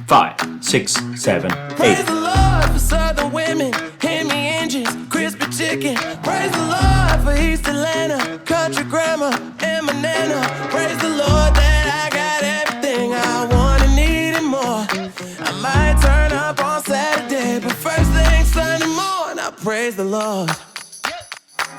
5, 6, 7, 8. Praise the Lord for southern women, Hemi engines, crispy chicken. Praise the Lord for East Atlanta, country grammar, and banana. Praise the Lord that I got everything I want and need and more. I might turn up on Saturday, but first thing Sunday morning, I praise the Lord.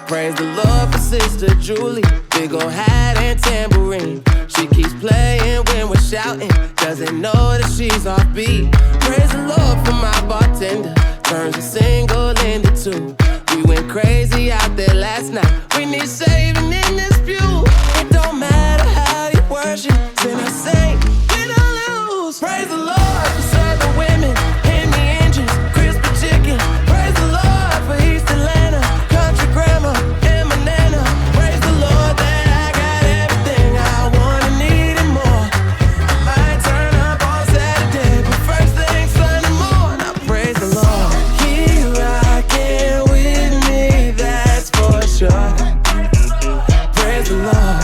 Praise the Lord for Sister Julie, big ol' hat and tambourine. She keeps playing when we're shouting, doesn't know that she's off beat. Praise the Lord for my bartender, turns a single into two. We went crazy out there last night, we need saving in this pew. It don't matter how you worship, sin or saint, win or lose. Praise the Lord for southern women, Hemi engines, crispy chicken. Praise the Lord for East Atlanta, country grammar, and banana. Praise the Lord that I got everything I want and need and more. I might turn up on Saturday, but first thing Sunday morning, I praise the Lord. He rockin' with me, that's for sure. Praise the Lord.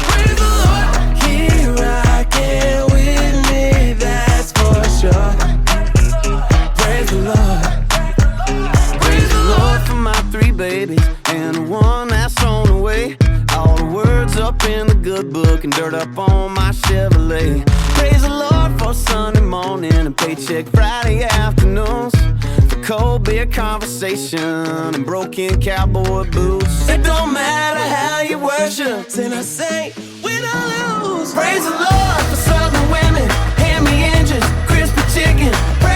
Praise the Lord. He rockin' with me, that's for sure. Praise the Lord. Praise the Lord for my 3 babies and the one that's on the way. All the words up in the good book and dirt up on my Chevrolet. Praise the Lord for Sunday morning and paycheck Friday afternoons, for cold beer conversation and broken cowboy boots. It don't matter how you worship, sin or saint, win or lose. Praise the Lord for southern women, Hemi engines, crispy chicken. Praise